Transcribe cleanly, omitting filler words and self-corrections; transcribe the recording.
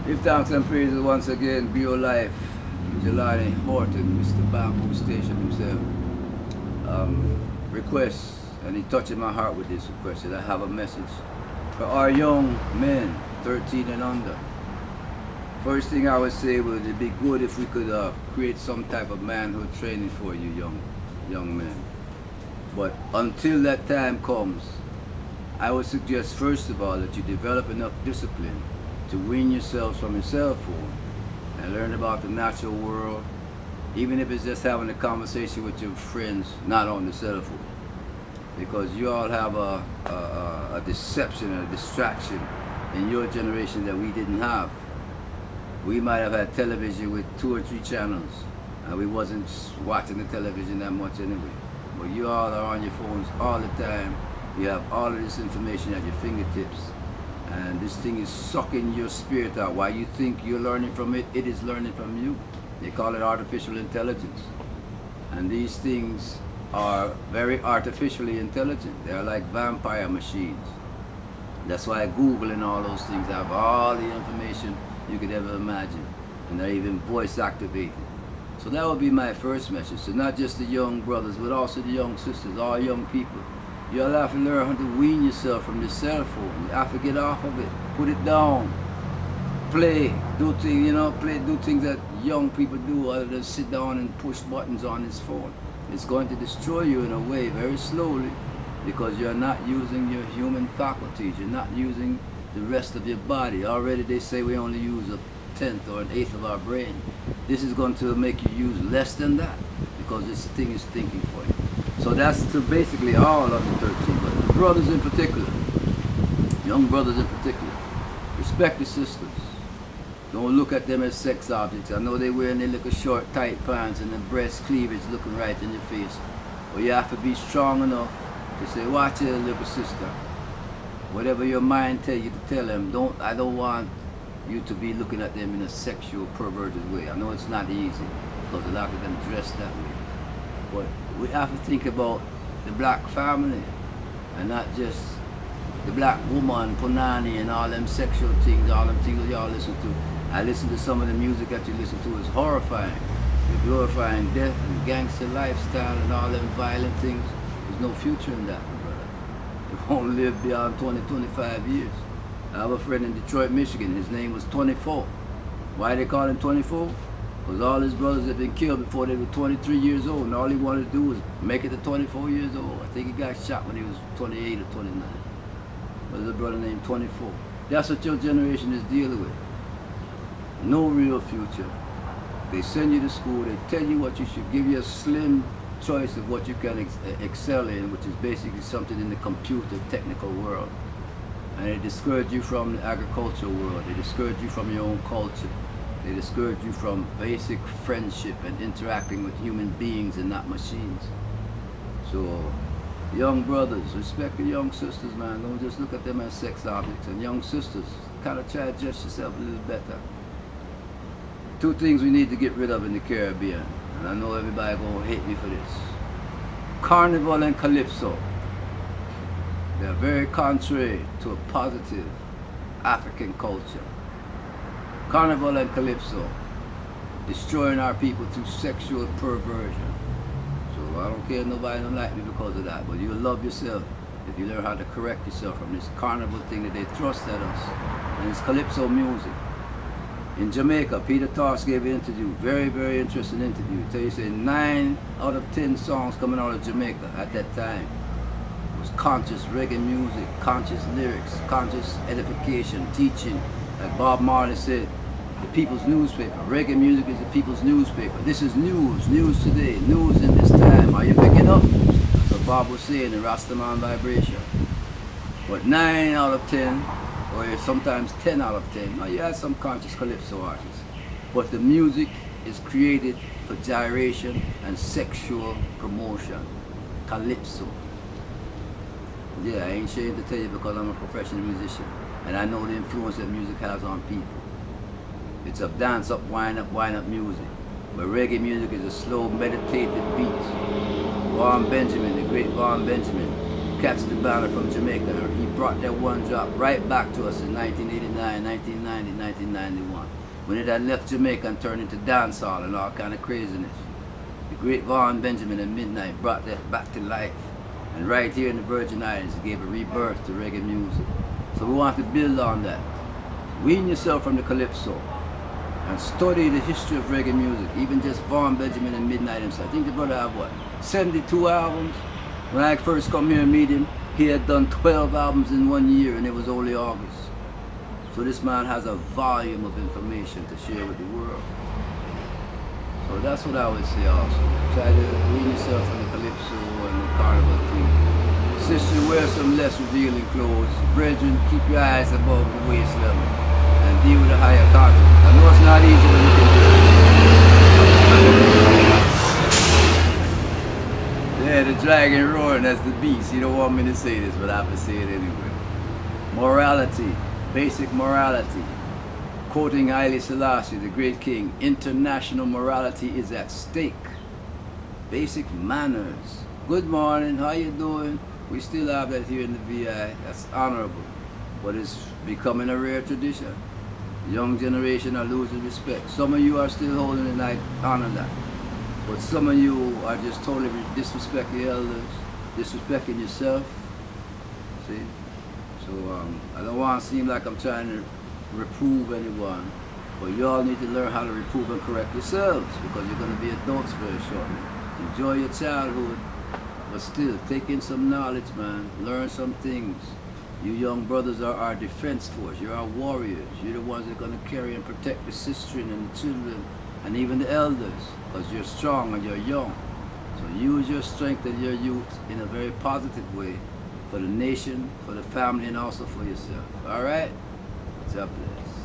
Give thanks and praises once again. Be your life. Jalani Horton, Mr. Bamboo Station himself. Request, and he touching my heart with this request. That I have a message for our young men, 13 and under. First thing I would say would it be good if we could create some type of manhood training for you young men. But until that time comes, I would suggest first of all that you develop enough discipline to wean yourselves from your cell phone and learn about the natural world, even if it's just having a conversation with your friends, not on the cell phone. Because you all have a deception and a distraction in your generation that we didn't have. We might have had television with 2 or 3 channels, and we wasn't watching the television that much anyway. But you all are on your phones all the time. You have all of this information at your fingertips, and this thing is sucking your spirit out. While you think you're learning from it, it is learning from you. They call it artificial intelligence. And these things are very artificially intelligent. They are like vampire machines. That's why Google and all those things have all the information you could ever imagine, and they're even voice activated. So that would be my first message. So not just the young brothers, but also the young sisters, all young people. You all have to learn how to wean yourself from this cell phone. You have to get off of it, put it down, play, do things, do things that young people do other than sit down and push buttons on this phone. It's going to destroy you in a way very slowly, because you're not using your human faculties. You're not using the rest of your body. Already they say we only use 1/10 or 1/8 of our brain. This is going to make you use less than that, because this thing is thinking for you. So that's to basically all of the 13, but the brothers in particular, young brothers in particular, respect the sisters. Don't look at them as sex objects. I know they wearing their little short tight pants and the breast cleavage looking right in your face. But you have to be strong enough to say, watch it, little sister. Whatever your mind tell you to tell them, I don't want you to be looking at them in a sexual, perverted way. I know it's not easy, because a lot of them dress that way. But we have to think about the black family, and not just the black woman, punani, and all them sexual things, all them things that y'all listen to. I listen to some of the music that you listen to is horrifying. You're glorifying death and gangster lifestyle and all them violent things. There's no future in that, my brother. You won't live beyond 20, 25 years. I have a friend in Detroit, Michigan. His name was 24. Why they call him 24? Because all his brothers had been killed before they were 23 years old, and all he wanted to do was make it to 24 years old. I think he got shot when he was 28 or 29. But there's a brother named 24. That's what your generation is dealing with. No real future. They send you to school, they tell you what you should, give you a slim choice of what you can excel in, which is basically something in the computer technical world. And they discourage you from the agricultural world. They discourage you from your own culture. They discourage you from basic friendship and interacting with human beings and not machines. So, young brothers, respect the young sisters, man. Don't just look at them as sex objects. And young sisters, kind of try to dress yourself a little better. 2 things we need to get rid of in the Caribbean, and I know everybody gonna hate me for this. Carnival and Calypso. They're very contrary to a positive African culture. Carnival and Calypso, destroying our people through sexual perversion. So I don't care if nobody don't like me because of that, but you'll love yourself if you learn how to correct yourself from this carnival thing that they thrust at us. And it's Calypso music. In Jamaica, Peter Tosh gave an interview, very, very interesting interview. He said 9 out of 10 songs coming out of Jamaica at that time was conscious reggae music, conscious lyrics, conscious edification, teaching. Like Bob Marley said, the people's newspaper. Reggae music is the people's newspaper. This is news, news today, news in this time. Are you picking up? That's what Bob was saying in Rastaman Vibration. But 9 out of 10, or sometimes 10 out of 10. Now you have some conscious calypso artists, but the music is created for gyration and sexual promotion. Calypso. Yeah, I ain't ashamed to tell you because I'm a professional musician, and I know the influence that music has on people. It's a dance up, wind up music. But reggae music is a slow, meditative beat. Vaughn Benjamin, the great Vaughn Benjamin, catch the banner from Jamaica. He brought that one drop right back to us in 1989, 1990, 1991. When it had left Jamaica and turned into dancehall and all kind of craziness. The great Vaughn Benjamin at Midnight brought that back to life. And right here in the Virgin Islands, it gave a rebirth to reggae music. So we want to build on that. Wean yourself from the calypso and study the history of reggae music, even just Vaughn Benjamin and Midnight himself. I think the brother had what, 72 albums? When I first come here and meet him, he had done 12 albums in 1 year, and it was only August. So this man has a volume of information to share with the world. So that's what I would say also. Try to wean yourself from the calypso and the carnival thing. Sister, wear some less revealing clothes. Brethren, keep your eyes above the waist level and deal with a higher conscience. I know it's not easy when you can do it. Yeah, the dragon roaring, that's the beast. You don't want me to say this, but I have to say it anyway. Morality, basic morality. Quoting Haile Selassie, the great king, international morality is at stake. Basic manners. Good morning, how you doing? We still have that here in the VI. That's honorable, but it's becoming a rare tradition. The young generation are losing respect. Some of you are still holding it, and I honor that. But some of you are just totally disrespecting the elders, disrespecting yourself. See? So I don't want to seem like I'm trying to reprove anyone, but you all need to learn how to reprove and correct yourselves, because you're going to be adults very shortly. Enjoy your childhood, but still take in some knowledge, man. Learn some things. You young brothers are our defense force. You're our warriors. You're the ones that are going to carry and protect the sisters and the children and even the elders, because you're strong and you're young. So use your strength and your youth in a very positive way for the nation, for the family, and also for yourself. All right? God bless.